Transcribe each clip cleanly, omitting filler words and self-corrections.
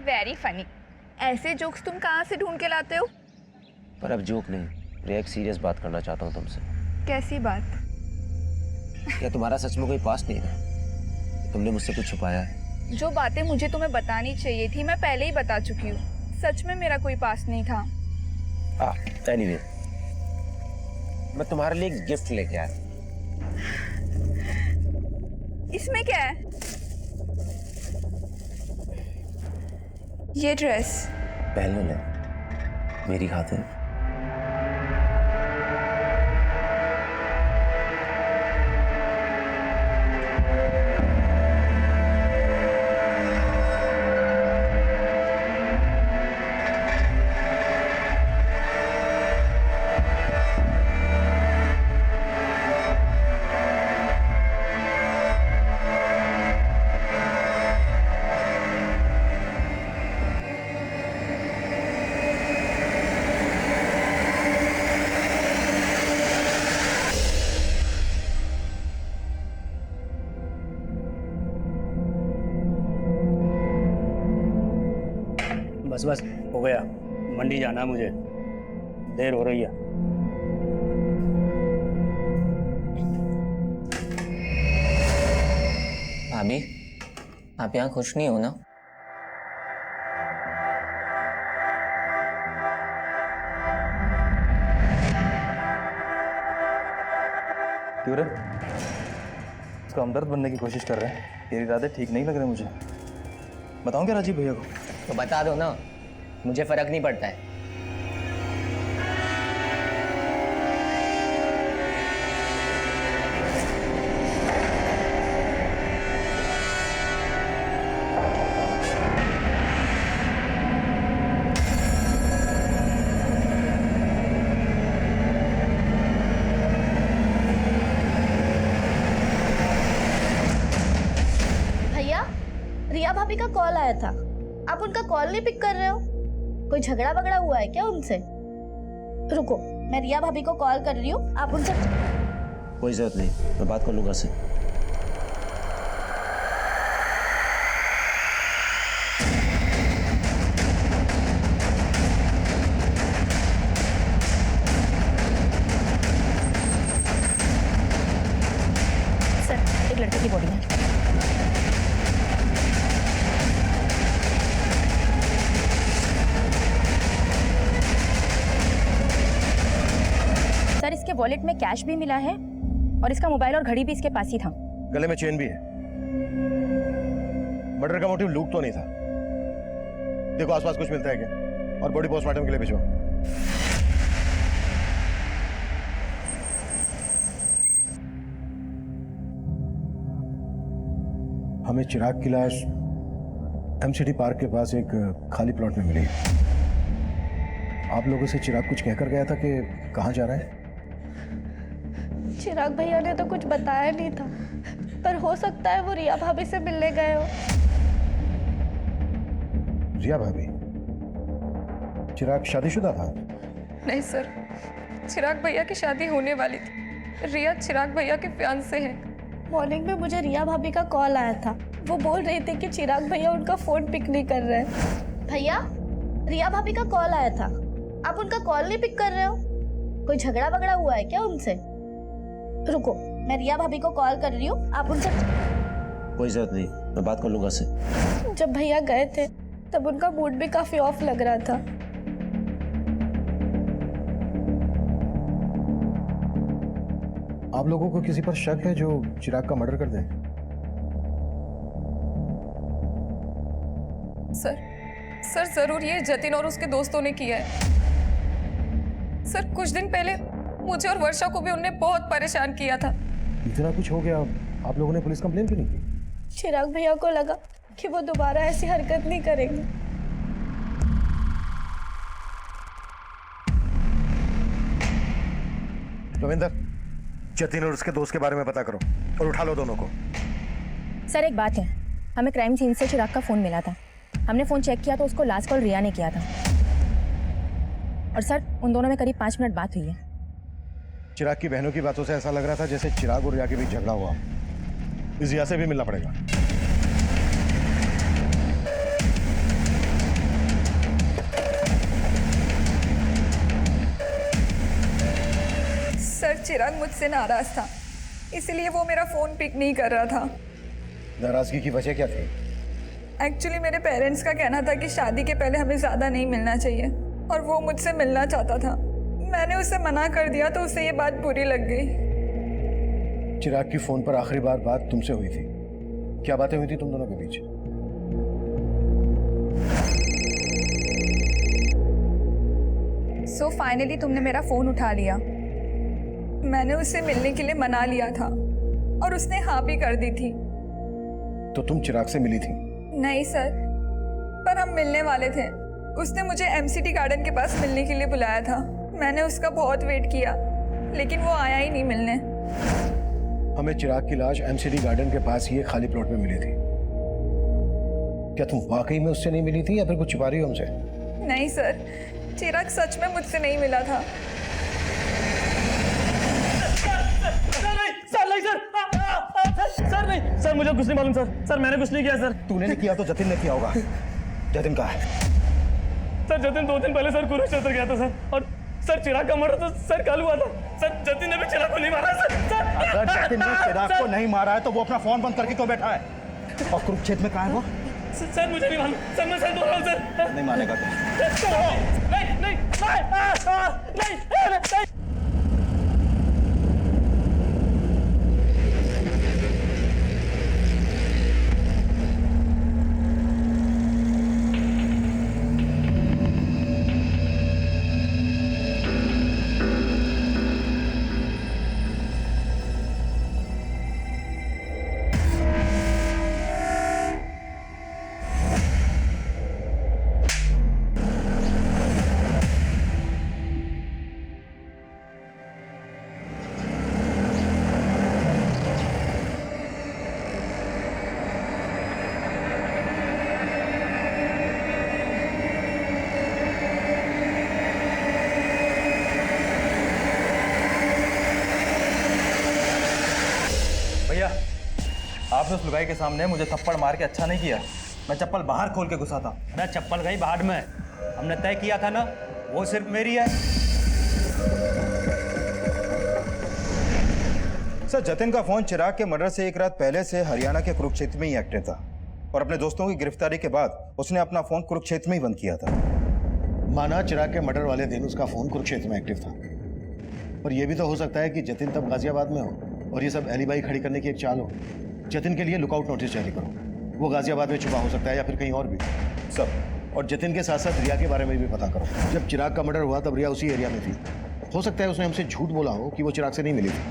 Very funny. ऐसे jokes तुम कहाँ से ढूंढ के लाते हो? पर अब जोक नहीं, मैं एक सीरियस बात करना चाहता हूँ तुमसे। कैसी बात? क्या तुम्हारा सच में कोई पास्ट नहीं था? तुमने मुझसे कुछ छुपाया है? जो बातें मुझे तुम्हें बतानी चाहिए थी मैं पहले ही बता चुकी हूँ। सच में मेरा कोई पास्ट नहीं था। एनीवे, मैं तुम्हारे लिए एक गिफ्ट लेके आया। इसमें क्या है? ये ड्रेस पहले ले, मेरी खातिर। बस हो गया, मंडी जाना है मुझे, देर हो रही है। भाभी, आप यहाँ खुश नहीं हो ना? क्यों रे? इसको हमदर्द बनने की कोशिश कर रहे हैं। तेरे इरादे ठीक नहीं लग रहे मुझे। बताऊं क्या राजीव भैया को? तो बता दो ना, मुझे फर्क नहीं पड़ता है। भैया, रिया भाभी का कॉल आया था, आप उनका कॉल नहीं पिक कर रहे हो? कोई झगड़ा वगड़ा हुआ है क्या उनसे? रुको, मैं रिया भाभी को कॉल कर रही हूँ, आप उनसे। कोई जरूरत नहीं, मैं बात कर लूंगा उससे। सर, एक लड़के की बॉडी है। सर, इसके वॉलेट में कैश भी मिला है और इसका मोबाइल और घड़ी भी इसके पास ही था। गले में चेन भी है। मर्डर का मोटिव लूट तो नहीं था। देखो आसपास कुछ मिलता है क्या, और बॉडी पोस्टमार्टम के लिए भिजवाओ। हमें चिराग की लाश एमसीडी पार्क के पास एक खाली प्लॉट में मिली। आप लोगों से चिराग कुछ कहकर गया था कि कहाँ जा रहा है? चिराग भैया ने तो कुछ बताया नहीं था, पर हो सकता है वो रिया भाभी से मिलने गए हो। रिया भाभी? चिराग शादीशुदा था? नहीं सर, चिराग भैया की शादी होने वाली थी। रिया चिराग भैया के फियांसे हैं। मॉर्निंग में मुझे रिया भाभी का कॉल आया था, वो बोल रही थी कि चिराग भैया उनका फोन पिक नहीं कर रहे हैं। भैया, रिया भाभी का कॉल आया था, आप उनका कॉल नहीं पिक कर रहे हो? कोई झगड़ा वगड़ा हुआ है क्या उनसे? रुको, मैं रिया भाभी को कॉल कर रही हूँ, आप उनसे। कोई जरूरत नहीं, मैं बात कर लूंगा उससे। जब भैया गए थे तब उनका मूड भी काफी ऑफ लग रहा था। आप लोगों को किसी पर शक है जो चिराग का मर्डर कर दे? सर जरूर ये जतिन और उसके दोस्तों ने किया है। सर, कुछ दिन पहले मुझे और वर्षा को भी उनने बहुत परेशान किया था। इतना कुछ हो गया, आप लोगों ने पुलिस कंप्लेन क्यों नहीं की? चिराग भैया को लगा कि वो दोबारा ऐसी हरकत नहीं करेंगे। रविंदर, जतिन और उसके दोस्त के बारे में पता करो और उठा लो दोनों को। सर, एक बात है, हमें क्राइम सीन से चिराग का फोन मिला था। हमने फोन चेक किया तो उसको लास्ट कॉल रिया ने किया था। और सर, उन दोनों में करीब 5 मिनट बात हुई है। चिराग की बहनों की बातों से ऐसा लग रहा था जैसे चिराग और रिया के बीच झगड़ा हुआ। इस रिया से भी मिलना पड़ेगा। चिराग मुझसे नाराज था, इसलिए वो मेरा फ़ोन पिक नहीं कर रहा था। नाराजगी की वजह क्या थी? एक्चुअली मेरे पेरेंट्स का कहना था कि शादी के पहले हमें ज़्यादा नहीं मिलना चाहिए और वो मुझसे मिलना चाहता था। मैंने उसे मना कर दिया तो उसे ये बात बुरी लग गई। चिराग की फोन पर आखिरी बार बात तुमसे हुई थी, क्या बातें हुई थी तुम दोनों के बीच? सो फाइनली तुमने मेरा फ़ोन उठा लिया। मैंने उससे मिलने के लिए मना लिया था और उसने हाँ भी कर दी थी। तो तुम चिराग से मिली थी? नहीं सर, पर हम मिलने वाले थे। उसने मुझे एमसीटी गार्डन के पास मिलने के लिए बुलाया था। मैंने उसका बहुत वेट किया, लेकिन वो आया ही नहीं मिलने। हमें चिराग की लाश एमसीडी गार्डन के पास ही एक खाली प्लॉट में मिली थी। क्या तुम वाकई में उससे नहीं मिली थी या फिर कुछ छुपा रही हो हमसे? नहीं सर, चिराग सच में मुझसे नहीं मिला था। सर नहीं सर, मुझे कुछ नहीं मालूम सर मैंने कुछ नहीं किया सर। तूने नहीं किया तो जतिन ने किया होगा। जतिन कहाँ है? सर जतिन 2 दिन पहले सर कुरुक्षेत्र गया था सर, और सर चिराग का मर्डर तो सर कल हुआ था। सर जतिन ने भी चिराग को नहीं मारा सर। अगर जतिन ने चिराग को नहीं मारा है तो वो अपना फोन बंद करके क्यों बैठा है? और कुरुक्षेत्र में कहाँ है वो? सर मुझे नहीं मालूम सर, मैं सर बोल रहा हूँ सर। नहीं मानेगा तो नहीं। भैया, आपने उस लुगाई के सामने मुझे थप्पड़ मार के अच्छा नहीं किया। मैं चप्पल बाहर खोल के घुसा था। अरे चप्पल गई बाहर में, हमने तय किया था ना वो सिर्फ मेरी है। सर जतिन का फोन चिराग के मर्डर से एक रात पहले से हरियाणा के कुरुक्षेत्र में ही एक्टिव था, और अपने दोस्तों की गिरफ्तारी के बाद उसने अपना फोन कुरुक्षेत्र में ही बंद किया था। माना चिराग के मर्डर वाले दिन उसका फोन कुरुक्षेत्र में एक्टिव था, पर यह भी तो हो सकता है कि जतिन तब गाजियाबाद में हो और ये सब एलिबाई खड़ी करने की एक चाल हो। जतिन के लिए लुकआउट नोटिस जारी करो, वो गाजियाबाद में छुपा हो सकता है या फिर कहीं और भी सब। और जतिन के साथ साथ रिया के बारे में भी पता करो। जब चिराग का मर्डर हुआ तब रिया उसी एरिया में थी। हो सकता है उसने हमसे झूठ बोला हो कि वो चिराग से नहीं मिली थी।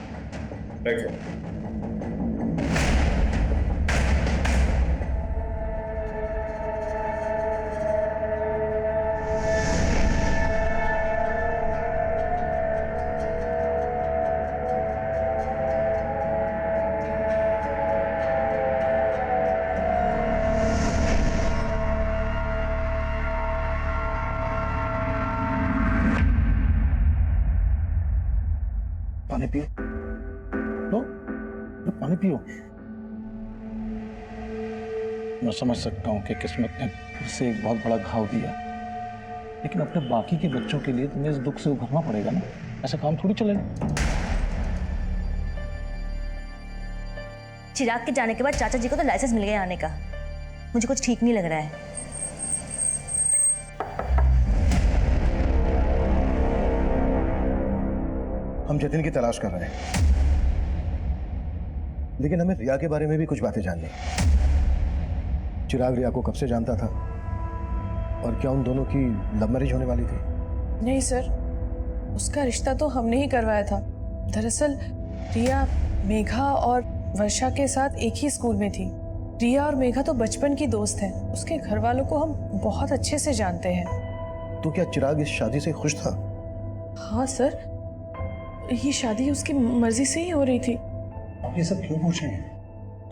पानी पियो, लो पानी पियो। मैं समझ सकता हूँ कि किस्मत ने उसे एक बहुत बड़ा घाव दिया, लेकिन अपने बाकी के बच्चों के लिए तुम्हें इस दुख से उभरना पड़ेगा ना। ऐसा काम थोड़ी चलेगा। चिराग के जाने के बाद चाचा जी को तो लाइसेंस मिल गया आने का। मुझे कुछ ठीक नहीं लग रहा है। हम जतिन की तलाश कर रहे हैं, लेकिन हमें रिया के बारे में भी कुछ बातें जाननी है। चिराग रिया को कब से जानता था और क्या उन दोनों की लव मैरिज होने वाली थी? नहीं सर, उसका रिश्ता तो हमने ही करवाया था। दरअसल रिया मेघा और वर्षा के साथ एक ही स्कूल में थी। रिया और मेघा तो बचपन की दोस्त हैं। उसके घर वालों को हम बहुत अच्छे से जानते हैं। तो क्या चिराग इस शादी से खुश था? हाँ सर, ये शादी उसकी मर्जी से ही हो रही थी। आप ये सब क्यों पूछ रहे हैं?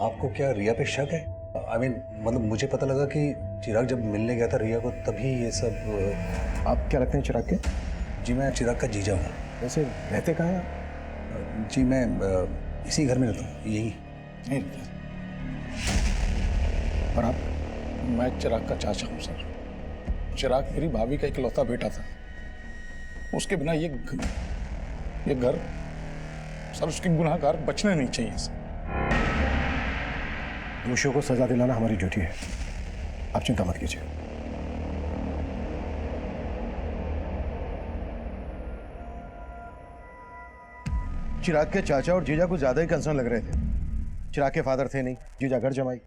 आपको क्या रिया पे शक है? मतलब मुझे पता लगा कि चिराग जब मिलने गया था रिया को तभी ये सब। आप क्या रखते हैं चिराग के? जी मैं चिराग का जीजा हूँ। वैसे रहते कहाँ हैं आप? जी मैं इसी घर में रहता हूँ, यही। नहीं, और आप? मैं चिराग का चाचा हूँ सर। चिराग मेरी भाभी का इकलौता बेटा था। उसके बिना ये घर सर उसके गुनहगार बचने नहीं चाहिए सर। दोषियों को सजा दिलाना हमारी ड्यूटी है, आप चिंता मत कीजिए। चिराग के चाचा और जीजा को ज्यादा ही कंसर्न लग रहे थे। चिराग के फादर थे नहीं, जीजा घर जमाई।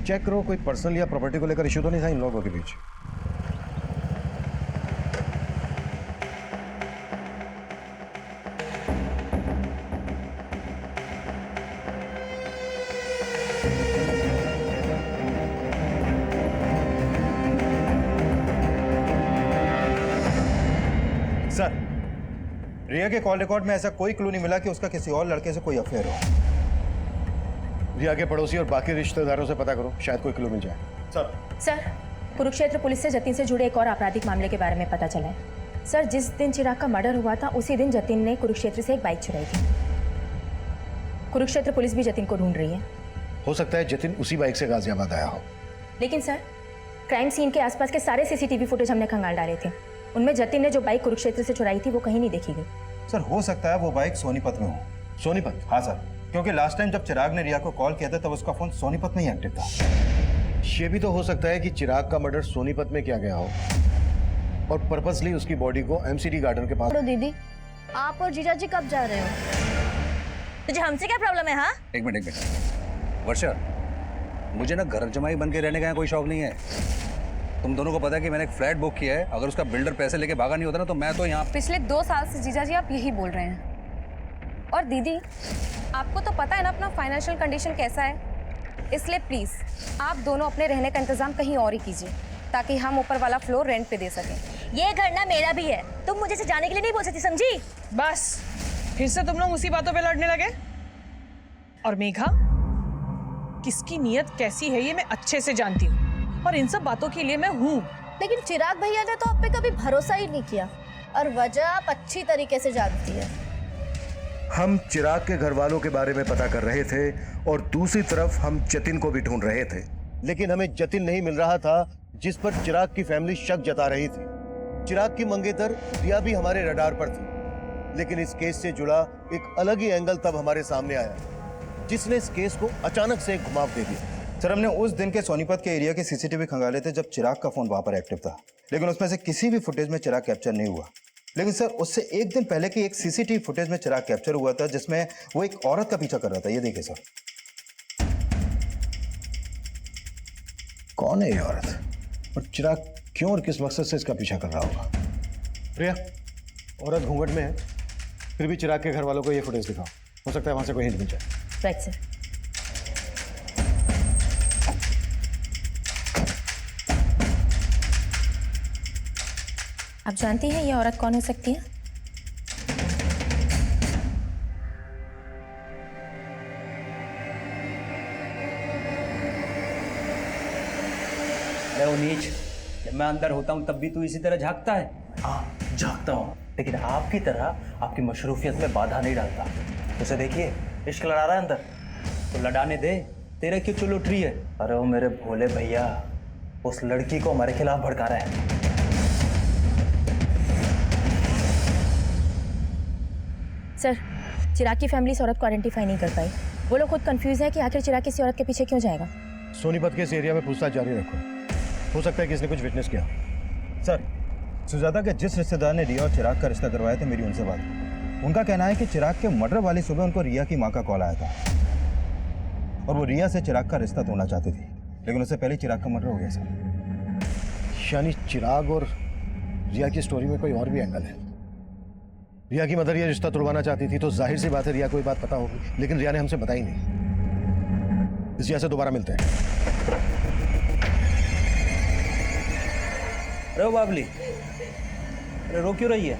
चेक करो कोई पर्सनल या प्रॉपर्टी को लेकर इश्यू तो नहीं था इन लोगों के बीच। सर, रिया के कॉल रिकॉर्ड में ऐसा कोई क्लू नहीं मिला कि उसका किसी और लड़के से कोई अफेयर हो। रिया के पड़ोसी और बाकी रिश्तेदारों से पता करो, शायद कोई क्लू मिल जाए। सर, कुरुक्षेत्र पुलिस से जतिन से जुड़े एक और आपराधिक मामले के बारे में पता चला है। सर, जिस दिन चिराग का मर्डर हुआ था उसी दिन जतिन ने कुरुक्षेत्र से एक बाइक चुराई थी। कुरुक्षेत्र पुलिस भी जतिन को ढूंढ रही है। हो सकता है जतिन उसी बाइक से गाजियाबाद आया हो। लेकिन सर, क्राइम सीन के आसपास के सारे सीसीटीवी फुटेज हमने खंगाल डाले थे। उनमें जतिन ने जो बाइक कुरुक्षेत्र से चुराई थी वो कहीं नहीं देखी गई। सर, हो सकता है वो बाइक सोनीपत में हो। सोनीपत? हाँ सर, क्योंकि लास्ट टाइम जब चिराग ने रिया को कॉल किया था तब उसका फोन सोनीपत में ही एक्टिव था। ये भी तो हो सकता है कि चिराग का मर्डर सोनीपत में किया गया हो और पर्पसली उसकी बॉडी को एमसीडी गार्डन के पास। दीदी, आप और जीजा जी कब जा रहे हो? तुझे हमसे क्या प्रॉब्लम है? हाँ, एक मिनट वर्षा, मुझे ना घर जमाई बन के रहने का कोई शौक नहीं है। तुम दोनों को पता है कि मैंने एक फ्लैट बुक किया है। अगर उसका बिल्डर पैसे लेके भागा नहीं होता ना तो मैं तो यहाँ। पिछले 2 साल से जीजा जी आप यही बोल रहे हैं। और दीदी, आपको तो पता है ना अपना फाइनेंशियल कंडीशन कैसा है, इसलिए प्लीज आप दोनों अपने रहने का इंतजाम कहीं और ही कीजिए ताकि हम ऊपर वाला फ्लोर रेंट पे दे सकें। ये घर ना मेरा भी है, तुम मुझे से जाने के लिए नहीं बोल सकती, समझी? बस फिर से तुम लोग उसी बातों पे लड़ने लगे। और मेघा, किसकी नीयत कैसी है ये मैं अच्छे से जानती हूँ और इन सब बातों के लिए मैं हूँ। लेकिन चिराग भैया ने तो आप पे कभी भरोसा ही नहीं किया और वजह आप अच्छी तरीके से जानती है। हम चिराग के घर वालों के बारे में पता कर रहे थे और दूसरी तरफ हम जतिन को भी ढूंढ रहे थे, लेकिन हमें जतिन नहीं मिल रहा था जिस पर चिराग की फैमिली शक जता रही थी। चिराग की मंगेतर रिया भी हमारे रडार पर थी, लेकिन इस केस से जुड़ा एक अलग ही एंगल तब हमारे सामने आया जिसने इस केस को अचानक से घुमाव दे दिया। सर, हमने उस दिन के सोनीपत के एरिया के सीसीटीवी खंगाले थे जब चिराग का फोन वहां पर एक्टिव था, लेकिन उसमें से किसी भी फुटेज में चिराग कैप्चर नहीं हुआ। लेकिन सर, उससे एक दिन पहले की एक सीसीटीवी फुटेज में चिराग कैप्चर हुआ था जिसमें वो एक औरत का पीछा कर रहा था। ये देखिए सर। कौन है ये औरत और चिराग क्यों और किस मकसद से इसका पीछा कर रहा होगा? प्रिया, औरत घूंघट में है, फिर भी चिराग के घर वालों को ये फुटेज दिखाओ, हो सकता है वहां से कोई हिंट मिल जाए। Right sir. आप जानती हैं ये औरत कौन हो सकती है? नीच, जब मैं अंदर होता हूँ तब भी तू इसी तरह झांकता है? हाँ, झाँकता हूँ, लेकिन आपकी तरह आपकी मशरूफियत में बाधा नहीं डालता। उसे देखिए, इश्क लड़ा रहा है अंदर। तो लड़ाने दे, तेरे क्यों चुल उठ रही है? अरे वो मेरे भोले भैया उस लड़की को हमारे खिलाफ भड़का रहा है। सर, चिराग की फैमिली इस औरत को आइडेंटिफाई नहीं कर पाई। वो लोग खुद कंफ्यूज है कि आखिर चिराग किसी औरत के पीछे क्यों जाएगा। सोनीपत के इस एरिया में पूछताछ जारी रखो, हो सकता है कि इसने कुछ विटनेस किया। सर, सुजाता के जिस रिश्तेदार ने रिया और चिराग का रिश्ता करवाया था, मेरी उनसे बात हुई। उनका कहना है कि चिराग के मर्डर वाली सुबह उनको रिया की माँ का कॉल आया था और वो रिया से चिराग का रिश्ता तोड़ना चाहती थी, लेकिन उससे पहले चिराग का मर्डर हो गया सर। यानी चिराग और रिया की स्टोरी में कोई और भी एंगल है। रिया की मदर ये रिश्ता तोड़वाना चाहती थी तो जाहिर सी बात है रिया को ये बात पता होगी, लेकिन रिया ने हमसे बताई नहीं। इस वजह से दोबारा मिलते हैं। अरे बाबली, अरे रो क्यों रही है?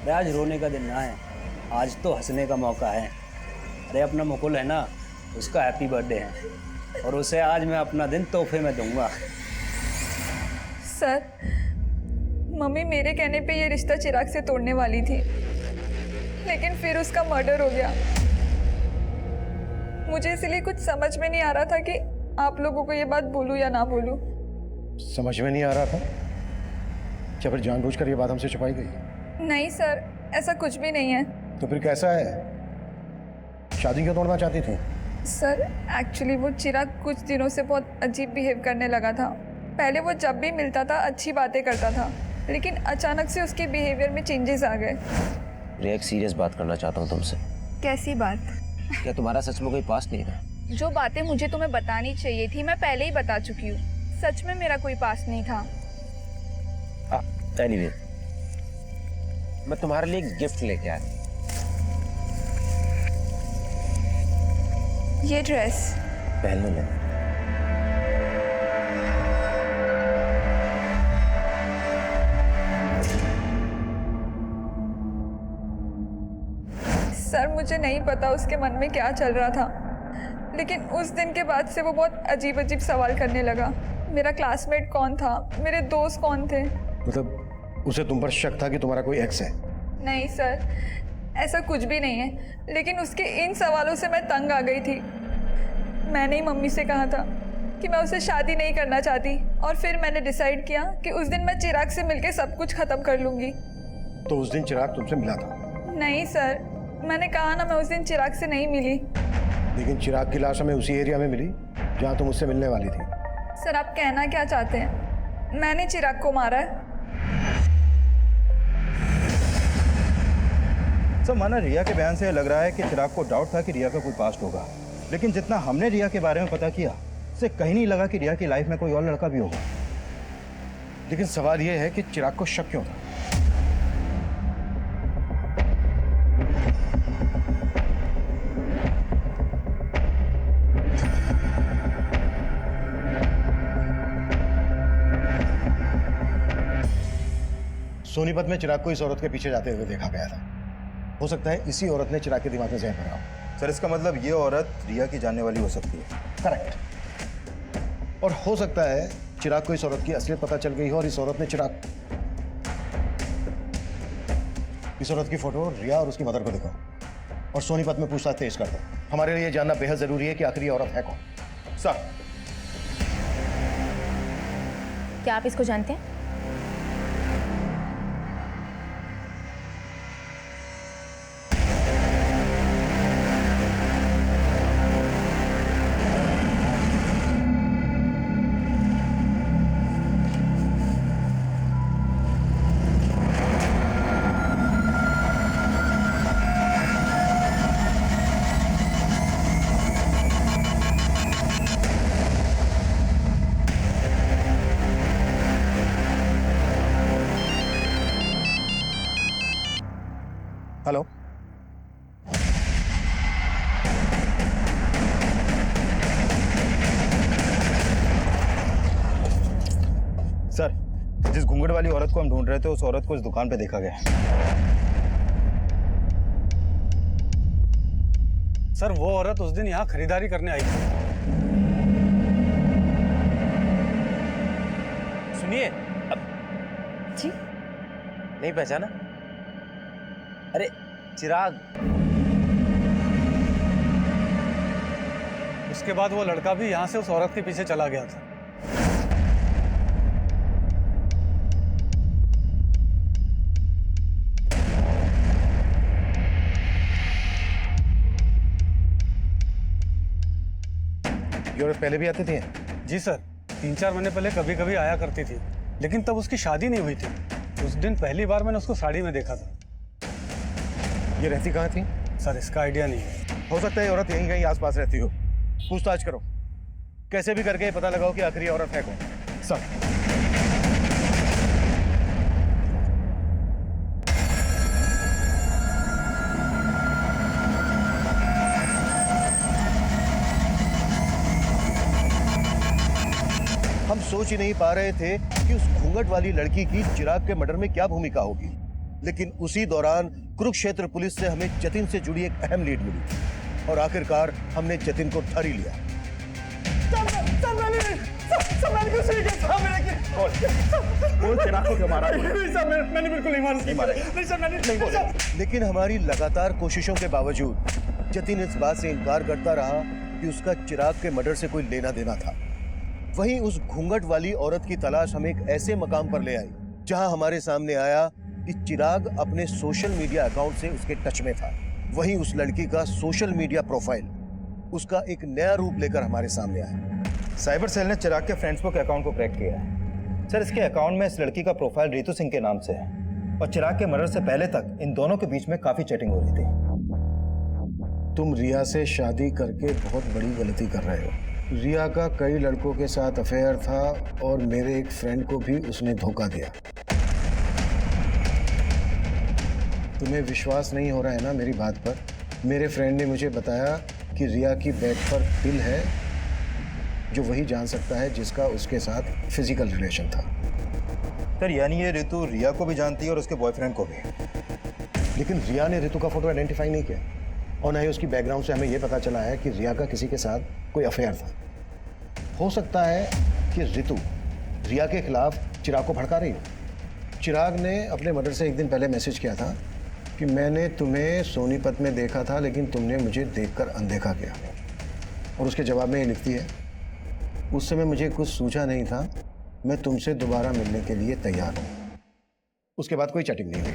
अरे आज रोने का दिन ना है, आज तो हंसने का मौका है। अरे अपना मुकुल है ना, उसका हैप्पी बर्थडे है और उसे आज मैं अपना दिन तोहफे में दूंगा। सर, मम्मी मेरे कहने पे ये रिश्ता चिराग से तोड़ने वाली थी, लेकिन फिर उसका मर्डर हो गया। मुझे इसलिए कुछ समझ में नहीं आ रहा था कि आप लोगों को ये बात बोलूं या ना बोलूं। समझ में नहीं आ रहा था या फिर जानबूझकर ये बात हमसे छुपाई गई? नहीं सर, ऐसा कुछ भी नहीं है। तो फिर कैसा है? शादी क्यों तोड़ना चाहती थी? सर एक्चुअली वो चिराग कुछ दिनों से बहुत अजीब बिहेव करने लगा था। पहले वो जब भी मिलता था अच्छी बातें करता था, लेकिन अचानक से उसके बिहेवियर में चेंजेस आ गए। रिया, एक सीरियस बात करना चाहता हूँ तुमसे। कैसी बात? क्या तुम्हारा सच में कोई पास्ट नहीं था? जो बातें मुझे तुम्हें बतानी चाहिए थी मैं पहले ही बता चुकी हूँ। सच में मेरा कोई पास्ट नहीं था। एनीवे, मैं तुम्हारे लिए एक गिफ्ट लेके आया। ये ड्रेस पहन लो। सर मुझे नहीं पता उसके मन में क्या चल रहा था, लेकिन उस दिन के बाद से वो बहुत अजीब अजीब सवाल करने लगा। मेरा क्लासमेट कौन था, मेरे दोस्त कौन थे। मतलब उसे तुम पर शक था कि तुम्हारा कोई एक्स है? नहीं सर, ऐसा कुछ भी नहीं है, लेकिन उसके इन सवालों से मैं तंग आ गई थी। मैंने ही मम्मी से कहा था कि मैं उससे शादी नहीं करना चाहती, और फिर मैंने डिसाइड किया कि उस दिन मैं चिराग से मिलकर सब कुछ ख़त्म कर लूँगी। तो उस दिन चिराग तुमसे मिला था? नहीं सर, मैंने कहा ना मैं उस दिन चिराग से नहीं मिली। लेकिन चिराग की लाश हमें उसी एरिया में मिली जहाँ तुम उससे मिलने वाली थी। सर आप कहना क्या चाहते हैं? मैंने चिराग को मारा है? सर, माना रिया के बयान से लग रहा है कि चिराग को डाउट था कि रिया का कोई पास्ट होगा, लेकिन जितना हमने रिया के बारे में पता किया उससे कहीं नहीं लगा कि रिया की लाइफ में कोई और लड़का भी होगा। लेकिन सवाल यह है कि चिराग को शक क्यों था? सोनीपत में चिराग को इस औरत के पीछे जाते हुए देखा गया था। हो सकता है इसी औरत ने चिराग के दिमाग में जहर भरा हो। सर, इसका मतलब ये औरत रिया की जानने वाली हो सकती है। करेक्ट। और हो सकता है चिराग को इस औरत की असलियत पता चल गई हो और इस औरत ने इस औरत की फोटो रिया और उसकी मदर को दिखाओ और सोनीपत में पूछताछ तेज कर दो। हमारे लिए जानना बेहद जरूरी है कि आखिर ये औरत है कौन। सर, क्या आप इसको जानते हैं? हेलो, सर, जिस घूंघट वाली औरत को हम ढूंढ रहे थे उस औरत को इस दुकान पे देखा गया। सर, वो औरत उस दिन यहाँ खरीदारी करने आई थी। सुनिए, अब जी नहीं पहचाना? अरे चिराग। उसके बाद वो लड़का भी यहाँ से उस औरत के पीछे चला गया था। ये औरत पहले भी आती थी? जी सर, 3-4 महीने पहले कभी कभी आया करती थी, लेकिन तब उसकी शादी नहीं हुई थी। उस दिन पहली बार मैंने उसको साड़ी में देखा था। ये रहती कहाँ थी? सर, इसका आइडिया नहीं है। हो सकता है ये औरत यहीं कहीं आसपास रहती हो। पूछताछ करो, कैसे भी करके पता लगाओ कि आखिर ये औरत है कौन। सर, हम सोच ही नहीं पा रहे थे कि उस घूंघट वाली लड़की की चिराग के मर्डर में क्या भूमिका होगी, लेकिन उसी दौरान कुरुक्षेत्र पुलिस से हमें जतिन से जुड़ी एक अहम लीड मिली और आखिरकार हमने जतिन को धर ही लिया। मैंने बिल्कुल नहीं मारा। लेकिन हमारी लगातार कोशिशों के बावजूद जतिन इस बात से इनकार करता रहा कि उसका चिराग के मर्डर से कोई लेना देना था। वहीं उस घूंघट वाली औरत की तलाश हमें एक ऐसे मकाम पर ले आई जहां हमारे सामने आया कि चिराग अपने सोशल मीडिया अकाउंट से उसके टच में था। वहीं उस लड़की का सोशल मीडिया प्रोफाइल उसका एक नया रूप लेकर हमारे सामने आया। साइबर सेल ने चिराग के फेसबुक अकाउंट को क्रैक किया है। सर, इसके अकाउंट में इस लड़की का प्रोफाइल रितु सिंह के नाम से है और चिराग के मर्डर से पहले तक इन दोनों के बीच में काफी चैटिंग हो रही थी। तुम रिया से शादी करके बहुत बड़ी गलती कर रहे हो। रिया का कई लड़कों के साथ अफेयर था और मेरे एक फ्रेंड को भी उसने धोखा दिया। तुम्हें विश्वास नहीं हो रहा है ना मेरी बात पर? मेरे फ्रेंड ने मुझे बताया कि रिया की बैग पर तिल है, जो वही जान सकता है जिसका उसके साथ फिजिकल रिलेशन था। सर, यानी ये रितु रिया को भी जानती है और उसके बॉयफ्रेंड को भी। लेकिन रिया ने रितु का फोटो आइडेंटिफाई नहीं किया और ना ही उसकी बैकग्राउंड से हमें यह पता चला है कि रिया का किसी के साथ कोई अफेयर था। हो सकता है कि रितु रिया के खिलाफ चिराग को भड़का रही हो। चिराग ने अपने मर्डर से एक दिन पहले मैसेज किया था कि मैंने तुम्हें सोनीपत में देखा था लेकिन तुमने मुझे देखकर अनदेखा किया, और उसके जवाब में ये लिखती है, उस समय मुझे कुछ सूझा नहीं था, मैं तुमसे दोबारा मिलने के लिए तैयार हूँ। उसके बाद कोई चैटिंग नहीं हुई।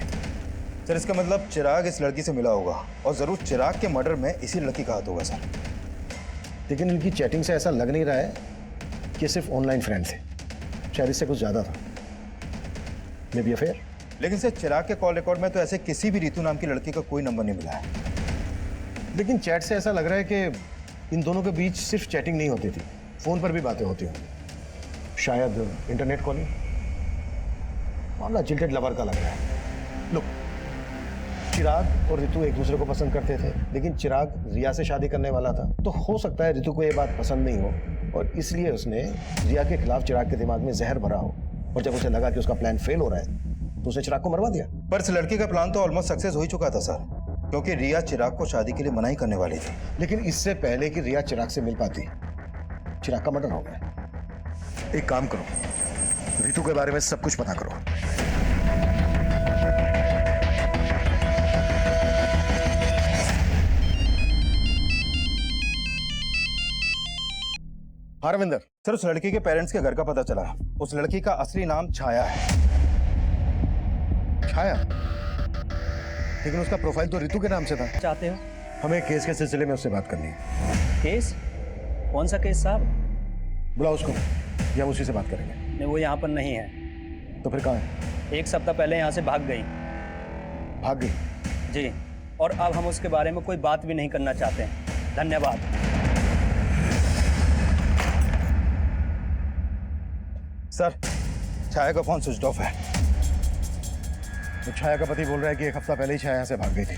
सर, इसका मतलब चिराग इस लड़की से मिला होगा और जरूर चिराग के मर्डर में इसी लड़की का हाथ होगा सर। लेकिन इनकी चैटिंग से ऐसा लग नहीं रहा है कि सिर्फ ऑनलाइन फ्रेंड थे, शायद इससे कुछ ज़्यादा था। May be affair. लेकिन सर, चिराग के कॉल रिकॉर्ड में तो ऐसे किसी भी रितु नाम की लड़की का कोई नंबर नहीं मिला है। लेकिन चैट से ऐसा लग रहा है कि इन दोनों के बीच सिर्फ चैटिंग नहीं होती थी, फ़ोन पर भी बातें होती होंगी, शायद इंटरनेट कॉलिंग। मामला जिल्टेड लवर का लग रहा है। लो, चिराग और रितु एक दूसरे को पसंद करते थे, लेकिन चिराग रिया से शादी करने वाला था, तो हो सकता है रितु को ये बात पसंद नहीं हो और इसलिए उसने रिया के खिलाफ चिराग के दिमाग में जहर भरा हो, और जब उसे लगा कि उसका प्लान फेल हो रहा है तो उसने चिराग को मरवा दिया। पर इस लड़की का प्लान तो ऑलमोस्ट सक्सेस हो ही चुका था सर, क्योंकि रिया चिराग को शादी के लिए मना ही करने वाली थी। लेकिन इससे पहले कि रिया चिराग से मिल पाती, चिराग का मर्डर हो गया। एक काम करो, रितु के बारे में सब कुछ पता करो। हाँ रविंदर। सर, उस लड़की के पेरेंट्स के घर का पता चला। उस लड़की का असली नाम छाया है। छाया? लेकिन उसका प्रोफाइल तो रितु के नाम से था। चाहते हो? हमें केस के सिलसिले में उससे बात करनी है। केस? कौन सा केस साहब? बुलाओ उसको, या हम उसी से बात करेंगे। नहीं, वो यहाँ पर नहीं है। तो फिर कहाँ है? एक सप्ताह पहले यहाँ से भाग गई। भाग गई? जी, और अब हम उसके बारे में कोई बात भी नहीं करना चाहते हैं। धन्यवाद। सर, छाया का फोन स्विच ऑफ है। तो छाया का पति बोल रहा है कि एक हफ्ता पहले ही छाया यहाँ से भाग गई थी।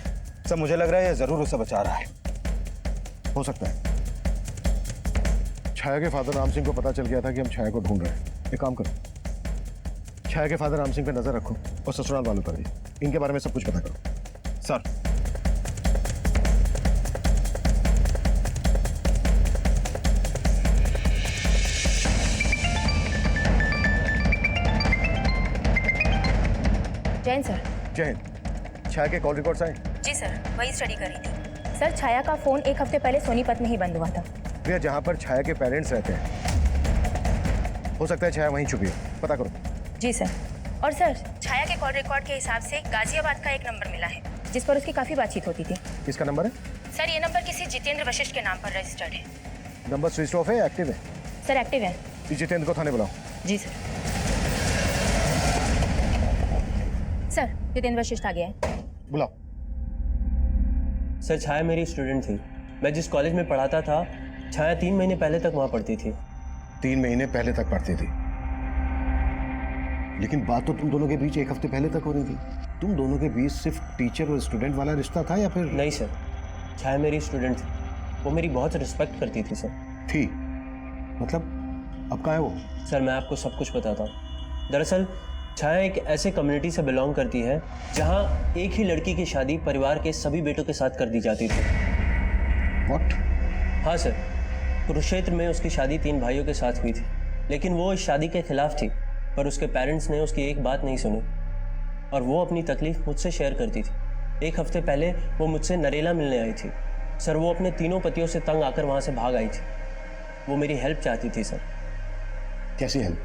सर, मुझे लग रहा है ये जरूर उसे बचा रहा है। हो सकता है छाया के फादर राम सिंह को पता चल गया था कि हम छाया को ढूंढ रहे हैं। एक काम करो, छाया के फादर राम सिंह पे नजर रखो और ससुराल वालों पर भी। इनके बारे में सब कुछ पता करो। Sir, Jain sir. जय हिंद। छाया के कॉल रिकॉर्ड्स आए? जी सर, वही स्टडी करी थी। सर, छाया का फोन एक हफ्ते पहले सोनीपत में ही बंद हुआ था। भैया, जहाँ पर छाया के पेरेंट्स रहते हैं, हो सकता है छाया वहीं छुपी है, पता करो। जी सर। और सर, छाया के कॉल रिकॉर्ड के हिसाब से गाजियाबाद का एक नंबर मिला है जिस पर उसकी काफ़ी बातचीत होती थी। किसका नंबर है? सर, ये नंबर किसी जितेंद्र वशिष्ठ के नाम पर रजिस्टर्ड है। नंबर स्विच ऑफ है या एक्टिव है? सर, एक्टिव है। जितेंद्र को थाने बुलाओ। जी सर। सर, जितेंद्र वशिष्ठ आ गया है। बुलाओ। सर, छाया मेरी स्टूडेंट थी। मैं जिस कॉलेज में पढ़ाता था, छाया 3 महीने पहले तक वहाँ पढ़ती थी। 3 महीने पहले तक पढ़ती थी? लेकिन बात तो तुम दोनों के बीच एक हफ्ते पहले तक हो रही थी। तुम दोनों के बीच सिर्फ टीचर और स्टूडेंट वाला रिश्ता था या फिर? नहीं सर, छाया मेरी स्टूडेंट थी। वो मेरी बहुत रिस्पेक्ट करती थी सर। थी? मतलब अब कहाँ है वो? सर, मैं आपको सब कुछ बताता हूँ। दरअसल छाया एक ऐसे कम्युनिटी से बिलोंग करती है जहाँ एक ही लड़की की शादी परिवार के सभी बेटों के साथ कर दी जाती थी। What? हाँ सर, कुरुक्षेत्र में उसकी शादी 3 भाइयों के साथ हुई थी, लेकिन वो इस शादी के खिलाफ थी। पर उसके पेरेंट्स ने उसकी एक बात नहीं सुनी और वो अपनी तकलीफ मुझसे शेयर करती थी। एक हफ्ते पहले वो मुझसे नरेला मिलने आई थी। सर, वो अपने तीनों पतियों से तंग आकर वहाँ से भाग आई थी। वो मेरी हेल्प चाहती थी सर। कैसी हेल्प?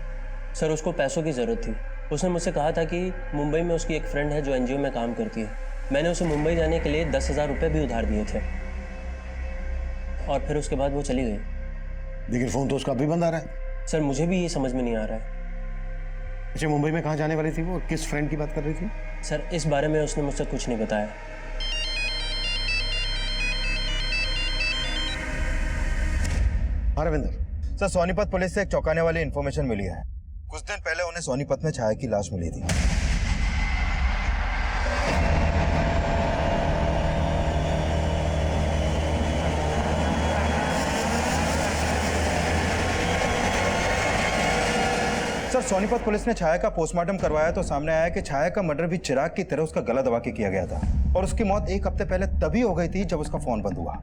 सर, उसको पैसों की ज़रूरत थी। उसने मुझसे कहा था कि मुंबई में उसकी एक फ्रेंड है जो एनजीओ में काम करती है। मैंने उसे मुंबई जाने के लिए 10,000 रुपये भी उधार दिए थे और फिर उसके बाद वो चली गई। लेकिन फोन तो उसका अभी बंद आ रहा है। सर मुझे भी ये समझ में नहीं आ रहा है। अच्छा, मुंबई में कहाँ जाने वाली थी वो और किस फ्रेंड की बात कर रही थी? सर इस बारे में उसने मुझसे कुछ नहीं बताया। हाँ रविंदर। सर, सोनीपत पुलिस से एक चौंकाने वाली इन्फॉर्मेशन मिली है। कुछ दिन पहले उन्हें सोनीपत में छाया की लाश मिली थी। सर, सोनीपत पुलिस ने छाया का पोस्टमार्टम करवाया तो सामने आया कि छाया का मर्डर भी चिराग की तरह उसका गला दबा के किया गया था और उसकी मौत 1 हफ्ते पहले तभी हो गई थी जब उसका फोन बंद हुआ।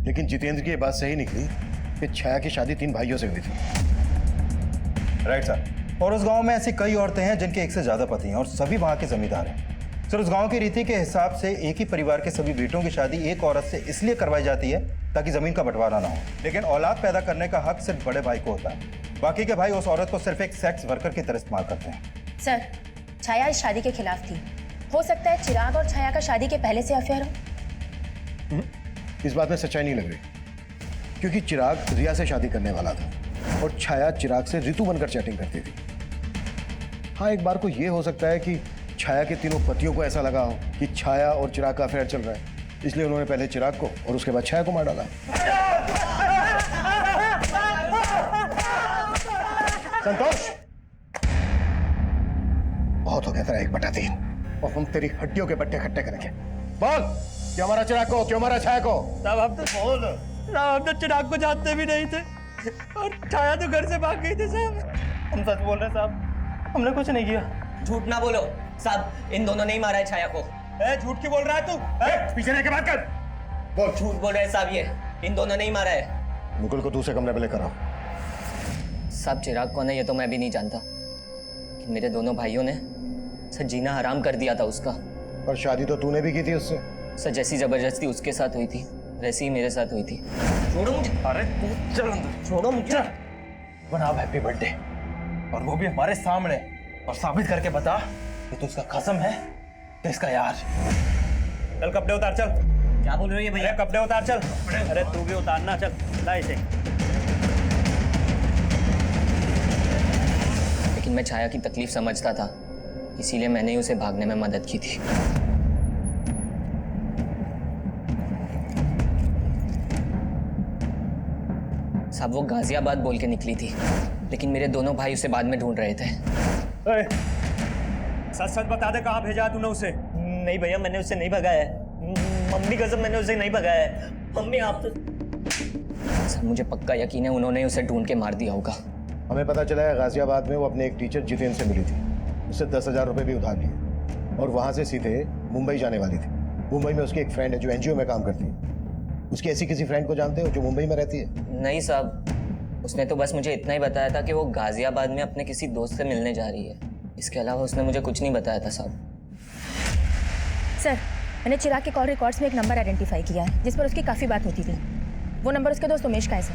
लेकिन जितेंद्र की ये बात सही निकली कि छाया की शादी 3 भाइयों से हुई थी। Right sir. और उस गांव में ऐसी कई औरतें हैं जिनके एक से ज्यादा पति हैं और सभी वहां के जमींदार हैं। सर, उस गांव की रीति के हिसाब से एक ही परिवार के सभी बेटों की शादी एक औरत से इसलिए करवाई जाती है ताकि जमीन का बंटवारा ना हो, लेकिन औलाद पैदा करने का हक सिर्फ बड़े भाई को होता है। बाकी के भाई उस औरत को सिर्फ एक सेक्स वर्कर की तरह इस्तेमाल करते हैं। सर, छाया इस शादी के खिलाफ थी। हो सकता है चिराग और छाया का शादी के पहले से अफेयर हो। इस बात में सच्चाई नहीं लग रही, क्योंकि चिराग रिया से शादी करने वाला था और छाया चिराग से ऋतु बनकर चैटिंग करती थी। हाँ, एक बार को यह हो सकता है कि छाया के तीनों पतियों को ऐसा लगा हो कि छाया और चिराग का अफेयर चल रहा है, इसलिए उन्होंने पहले चिराग को और उसके बाद छाया को मार डाला। संतोष, बहुत हो गया तेरा 1/3 और हम तेरी हड्डियों के बट्टे खट्टे करेंगे। बोल, क्यों मारा चिराग को, क्यों मारा छाया को? साहब हम तो बोल साहब, हम तो चिराग को जानते भी नहीं थे और छाया तो घर से भाग गई थी साहब। हम सच बोल रहे हैं साहब, हमने कुछ नहीं किया। झूठ ना बोलो साहब, इन दोनों ने ही मारा है छाया को। झूठ क्यों बोल रहा है तू? पीछे रह के बात कर। बोल। झूठ बोल रहे हैं साहब, ये इन दोनों ने ही मारा है। मुकुल को दूसरे कमरे में लेकर आओ। साहब चिराग कौन है ये तो मैं भी नहीं जानता, कि मेरे दोनों भाइयों ने सर जीना हराम कर दिया था उसका। पर शादी तो तूने भी की थी उससे। सर जैसी जबरदस्ती उसके साथ हुई थी वैसी ही मेरे साथ हुई थी। छोड़ो मुझे। अरे तू चल अंदर, छोड़ो मुझे। बना हैप्पी बर्थडे, और वो भी हमारे सामने, और साबित करके बता कि तू उसका कसम है कि इसका यार। चल कपड़े उतार, चल। क्या बोल रहे हो ये भैया? कपड़े उतार चल। अरे तू भी उतारना, चल ला इसे। लेकिन मैं छाया की तकलीफ समझता था, इसीलिए मैंने ही उसे भागने में मदद की थी। साहब वो गाजियाबाद बोल के निकली थी, लेकिन मेरे दोनों भाई उसे बाद में ढूंढ रहे थे। सच सच बता दे, कहाँ भेजा तूने उसे? नहीं भैया, मैंने उसे नहीं भगाया है। मम्मी कसम, मैंने उसे नहीं भगाया है। मम्मी आप तो... सर मुझे पक्का यकीन है उन्होंने उसे ढूंढ के मार दिया होगा। हमें पता चला है गाजियाबाद में वो अपने एक टीचर जितेंद्र से मिली थी, उससे 10,000 रुपये भी उधार लिए और वहाँ से सीधे मुंबई जाने वाली थी। मुंबई में उसकी एक फ्रेंड है जो एनजीओ में काम करती है। उसकी ऐसी किसी फ्रेंड को जानते हो जो मुंबई में रहती है? नहीं साहब, उसने तो बस मुझे इतना ही बताया था कि वो गाजियाबाद में अपने किसी दोस्त से मिलने जा रही है। इसके अलावा उसने मुझे कुछ नहीं बताया था साहब। सर, मैंने चिराग के कॉल रिकॉर्ड्स में एक नंबर आइडेंटिफाई किया है जिस पर उसकी काफ़ी बात होती थी। वो नंबर उसके दोस्त उमेश का है सर।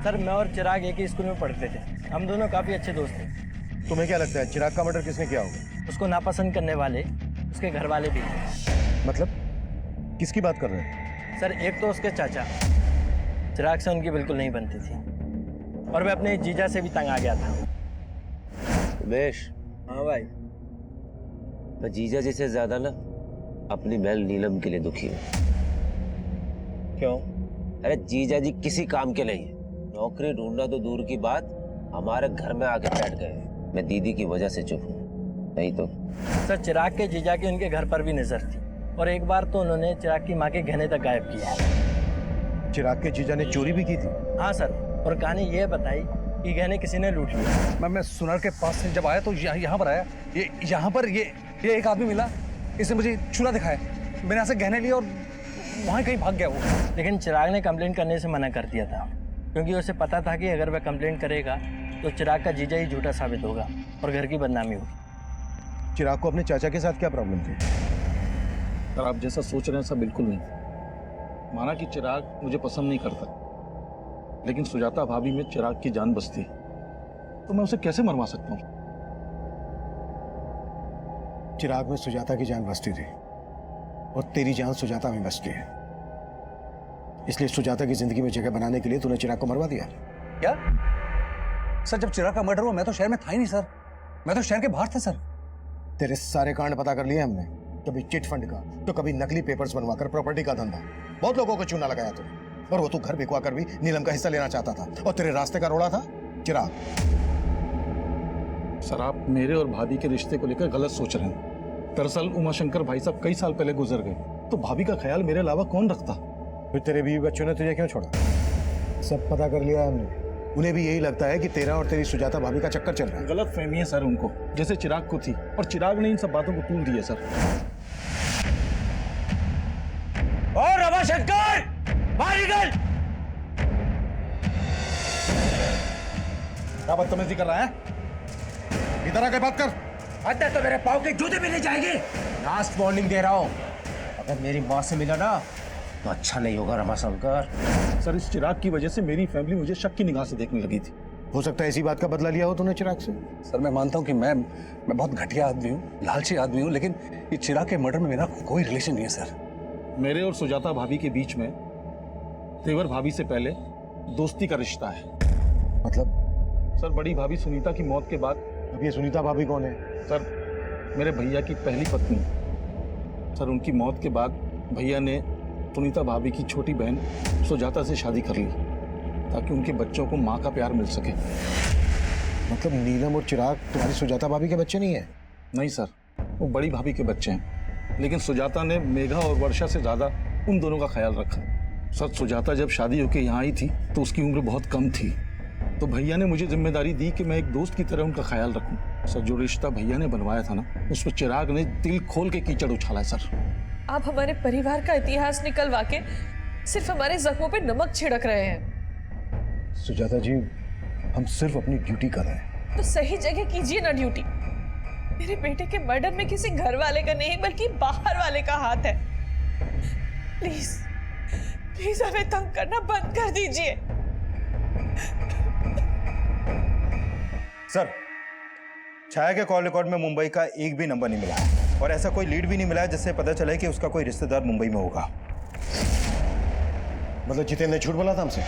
सर मैं और चिराग एक ही स्कूल में पढ़ते थे, हम दोनों काफ़ी अच्छे दोस्त थे। तुम्हें क्या लगता है चिराग का मर्डर किसने किया होगा? उसको नापसंद करने वाले उसके घर वाले भी थे। मतलब किसकी बात कर रहे हैं? सर एक तो उसके चाचा, चिराग से उनकी बिल्कुल नहीं बनती थी, और मैं अपने जीजा से भी तंग आ गया था। उमेश। हाँ भाई। मैं जीजा जी से ज्यादा ना अपनी बहन नीलम के लिए दुखी हूँ। क्यों? अरे जीजा जी किसी काम के नहीं है। नौकरी ढूंढना तो दूर की बात, हमारे घर में आके बैठ गए। मैं दीदी की वजह से चुप हूँ, नहीं तो। सर चिराग के जीजा की उनके घर पर भी नजर थी, और एक बार तो उन्होंने चिराग की माँ के गहने तक गायब किया। चिराग के जीजा ने चोरी भी की थी? हाँ सर, और कहानी ये बताई कि गहने किसी ने लूट लिया। मैं सुनार के पास से जब आया तो यहाँ पर आया, ये यहाँ पर ये एक आदमी मिला, इसने मुझे छुरा दिखाया, मैंने यहाँ से गहने लिए और वहाँ कहीं भाग गया वो। लेकिन चिराग ने कंप्लेंट करने से मना कर दिया था, क्योंकि उसे पता था कि अगर वह कंप्लेंट करेगा तो चिराग का जीजा ही झूठा साबित होगा और घर की बदनामी होगी। चिराग को अपने चाचा के साथ क्या प्रॉब्लम थी? सर आप जैसा सोच रहे हैं सब बिल्कुल नहीं। माना कि चिराग मुझे पसंद नहीं करता, लेकिन सुजाता भाभी में चिराग की जान बसती। तो मैं उसे कैसे मरवा सकता हूँ? चिराग में सुजाता की जान बसती थी और तेरी जान सुजाता में बसती है, इसलिए सुजाता की जिंदगी में जगह बनाने के लिए तूने चिराग को मरवा दिया। क्या सर, जब चिराग का मर्डर हुआ मैं तो शहर में था ही नहीं सर, मैं तो शहर के बाहर था सर। तेरे सारे कांड पता कर लिए हमने, कभी चिट फंड का तो कभी नकली पेपर्स बनवाकर प्रॉपर्टी का धंधा, बहुत लोगों को चूना लगाया तूने, और वो तू घर बिकवा कर भी नीलम का हिस्सा लेना चाहता था, और तेरे रास्ते का रोड़ा था चिराग। सर आप मेरे और भाभी के रिश्ते को लेकर गलत सोच रहे हैं। दरअसल उमाशंकर भाई साहब कई साल पहले गुजर गए, तो भाभी का ख्याल मेरे अलावा कौन रखता? फिर तेरे बीवी बच्चों ने तुझे क्यों छोड़ा? सब पता कर लिया हमने, उन्हें भी यही लगता है कि तेरा और तेरी सुजाता भाभी का चक्कर चल रहा है। गलत फहमी है सर उनको, जैसे चिराग को थी, और चिराग ने इन सब बातों को तूल दिया सर। और रमाशंकर बाहर निकल! क्या बदतमीजी कर रहा है? इधर आके बात कर। अंदर तो मेरे पाँव के जूते भी नहीं जाएंगे। लास्ट वार्निंग दे रहा हूँ, अगर मेरी माँ से मिला ना तो अच्छा नहीं होगा रमाशंकर। सर इस चिराग की वजह से मेरी फैमिली मुझे शक की निगाह से देखने लगी थी। हो सकता है इसी बात का बदला लिया हो तूने चिराग से। सर मैं मानता हूँ कि मैं बहुत घटिया आदमी हूँ, लालची आदमी हूँ, लेकिन ये चिराग के मर्डर में मेरा कोई रिलेशन नहीं है सर। मेरे और सुजाता भाभी के बीच में तेवर भाभी से पहले दोस्ती का रिश्ता है। मतलब? सर बड़ी भाभी सुनीता की मौत के बाद। अब ये सुनीता भाभी कौन है? सर मेरे भैया की पहली पत्नी। सर उनकी मौत के बाद भैया ने सुनीता भाभी की छोटी बहन सुजाता से शादी कर ली ताकि उनके बच्चों को माँ का प्यार मिल सके। मतलब नीलम और चिराग तुम्हारी सुजाता भाभी के बच्चे नहीं है? नहीं सर, वो बड़ी भाभी के बच्चे हैं, लेकिन सुजाता ने मेघा और वर्षा से ज्यादा उन दोनों का ख्याल रखा। सर सुजाता जब शादी होकर यहाँ आई थी तो उसकी उम्र बहुत कम थी, तो भैया ने मुझे जिम्मेदारी दी कि मैं एक दोस्त की तरह उनका ख्याल रखूं। सर जो रिश्ता भैया ने बनवाया था ना, उसमें चिराग ने दिल खोल के कीचड़ उछाला है। सर आप हमारे परिवार का इतिहास निकलवा के सिर्फ हमारे जख्मों पे नमक छिड़क रहे हैं। सुजाता जी, हम सिर्फ अपनी ड्यूटी कर रहे हैं। तो सही जगह कीजिए ना ड्यूटी। मेरे बेटे के मर्डर में किसी घर वाले का नहीं बल्कि बाहर वाले का हाथ है। प्लीज प्लीज हमें तंग करना बंद कर दीजिए। सर छाया के कॉल रिकॉर्ड में मुंबई का एक भी नंबर नहीं मिला है, और ऐसा कोई लीड भी नहीं मिला है जिससे पता चले कि उसका कोई रिश्तेदार मुंबई में होगा। मतलब जितेंद्र ने झूठ बोला था हमसे?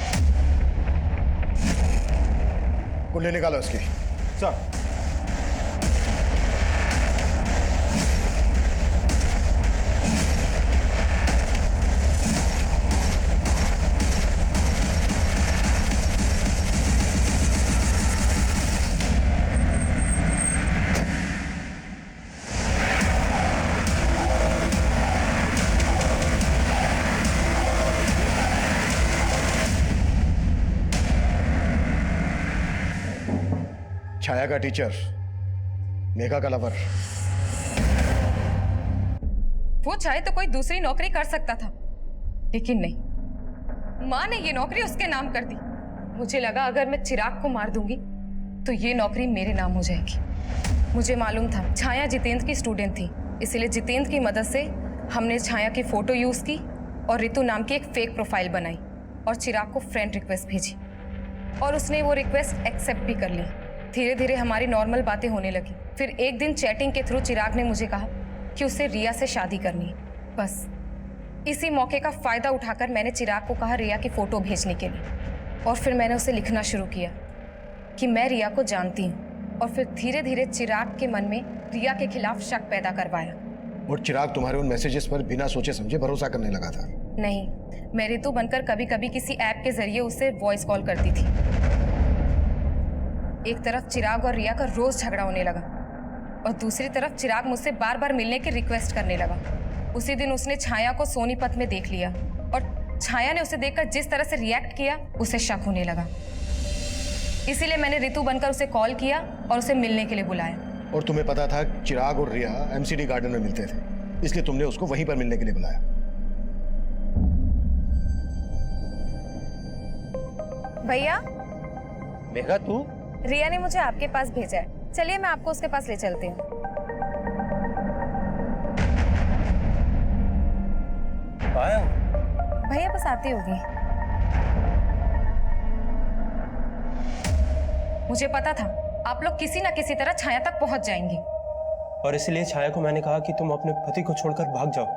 कुंडली निकालो उसकी। सर छाया का टीचर, मेघा का लवर। वो चाहे तो कोई दूसरी नौकरी कर सकता था, लेकिन नहीं, माँ ने ये नौकरी उसके नाम कर दी। मुझे लगा अगर मैं चिराग को मार दूंगी तो ये नौकरी मेरे नाम हो जाएगी। मुझे मालूम था छाया जितेंद्र की स्टूडेंट थी, इसलिए जितेंद्र की मदद से हमने छाया की फोटो यूज की और रितु नाम की एक फेक प्रोफाइल बनाई और चिराग को फ्रेंड रिक्वेस्ट भेजी, और उसने वो रिक्वेस्ट एक्सेप्ट भी कर ली। धीरे धीरे हमारी नॉर्मल बातें होने लगी। फिर एक दिन चैटिंग के थ्रू चिराग ने मुझे कहा कि उसे रिया से शादी करनी है। बस इसी मौके का फायदा उठाकर मैंने चिराग को कहा रिया की फोटो भेजने के लिए, और फिर मैंने उसे लिखना शुरू किया कि मैं रिया को जानती हूँ, और फिर धीरे धीरे चिराग के मन में रिया के खिलाफ शक पैदा करवाया। और चिराग तुम्हारे उन मैसेजेस पर बिना सोचे समझे भरोसा करने लगा था? नहीं, मैं रितु बनकर कभी कभी किसी ऐप के जरिए उसे वॉइस कॉल करती थी। एक तरफ चिराग और रिया का रोज झगड़ा होने लगा, और दूसरी तरफ चिराग मुझसे बार बार मिलने की रिक्वेस्ट करने लगा। उसी दिन उसने छाया को सोनीपत में देख लिया, और छाया ने उसे देखकर जिस तरह से रिएक्ट किया उसे शक होने लगा। इसीलिए मैंने रितु बनकर उसे कॉल किया और उसे मिलने के लिए बुलाया। और तुम्हें पता था चिराग और रिया एमसीडी गार्डन में मिलते थे, इसलिए तुमने उसको वहीं पर मिलने के लिए बुलाया। भैया, मेघा तू? रिया ने मुझे आपके पास भेजा है, चलिए मैं आपको उसके पास ले चलती हूँ। भैया बस आती होगी। मुझे पता था आप लोग किसी ना किसी तरह छाया तक पहुंच जाएंगे। और इसलिए छाया को मैंने कहा कि तुम अपने पति को छोड़कर भाग जाओ,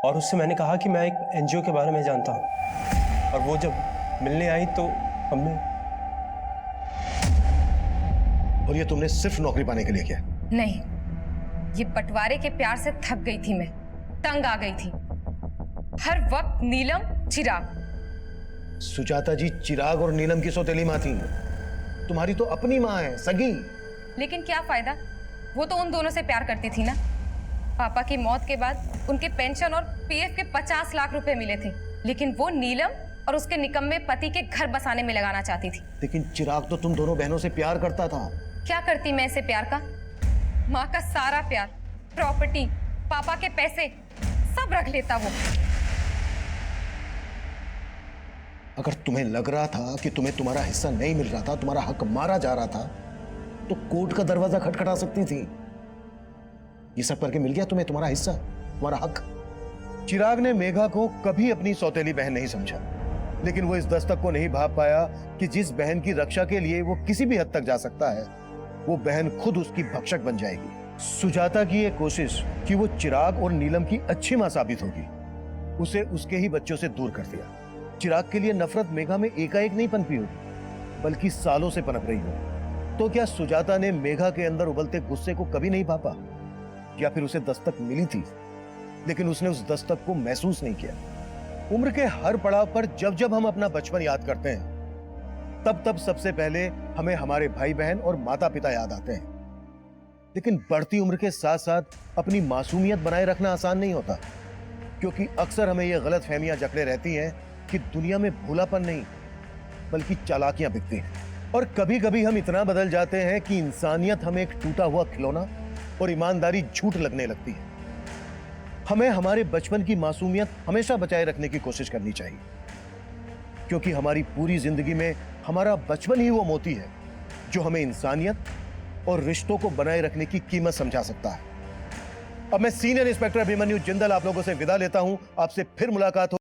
और उससे मैंने कहा कि मैं एक एनजीओ के बारे में जानता हूँ। और वो जब मिलने आई तो हमने। और ये तुमने सिर्फ नौकरी पाने के लिए किया? नहीं, ये बंटवारे के प्यार से थक गई थी मैं, तंग आ गई थी। हर वक्त नीलम, चिराग। सुजाता जी, चिराग और नीलम की सौतेली माँ थी, तुम्हारी तो अपनी माँ है, सगी। लेकिन क्या फायदा, वो तो उन दोनों से प्यार करती थी ना। पापा की मौत के बाद उनके पेंशन और पीएफ के 50 लाख रुपए मिले थे, लेकिन वो नीलम और उसके निकम्मे पति के घर बसाने में लगाना चाहती थी। लेकिन चिराग तो तुम दोनों बहनों से प्यार करता था। क्या करती मैं इसे प्यार का? माँ का सारा प्यार, प्रॉपर्टी, पापा के पैसे सब रख लेता वो। अगर तुम्हें लग रहा था कि तुम्हें तुम्हारा हिस्सा नहीं मिल रहा था, तुम्हारा हक मारा जा रहा था, तो कोर्ट का दरवाजा खटखटा सकती थी। ये सब करके मिल गया तुम्हें तुम्हारा हिस्सा, तुम्हारा हक। चिराग ने मेघा को कभी अपनी सौतेली बहन नहीं समझा, लेकिन वो इस दस्तक को नहीं भाप पाया कि जिस बहन की रक्षा के लिए वो किसी भी हद तक जा सकता है, वो बहन खुद उसकी भक्षक बन जाएगी। सुजाता की ये कोशिश कि वो चिराग और नीलम की अच्छी मां साबित होगी, उसे उसके ही बच्चों से दूर कर दिया। चिराग के लिए नफरत मेघा में एकाएक नहीं पनपी होगी, बल्कि सालों से पनप रही हो। तो क्या सुजाता ने मेघा के अंदर उबलते गुस्से को कभी नहीं भापा? या फिर उसे दस्तक मिली थी, लेकिन उसने उस दस्तक को महसूस नहीं किया? उम्र के हर पड़ाव पर जब जब हम अपना बचपन याद करते हैं, तब तब सबसे पहले हमें हमारे भाई बहन और माता पिता याद आते हैं। लेकिन बढ़ती उम्र के साथ साथ अपनी मासूमियत बनाए रखना आसान नहीं होता, क्योंकि अक्सर हमें यह गलत फहमियां जकड़े रहती हैं कि दुनिया में भोलापन नहीं, बल्कि चालाकियां बिकती हैं। और कभी कभी हम इतना बदल जाते हैं कि इंसानियत हमें एक टूटा हुआ खिलौना और ईमानदारी झूठ लगने लगती है। हमें हमारे बचपन की मासूमियत हमेशा बचाए रखने की कोशिश करनी चाहिए, क्योंकि हमारी पूरी जिंदगी में हमारा बचपन ही वो मोती है जो हमें इंसानियत और रिश्तों को बनाए रखने की कीमत समझा सकता है। अब मैं सीनियर इंस्पेक्टर अभिमन्यु जिंदल आप लोगों से विदा लेता हूं। आपसे फिर मुलाकात हो।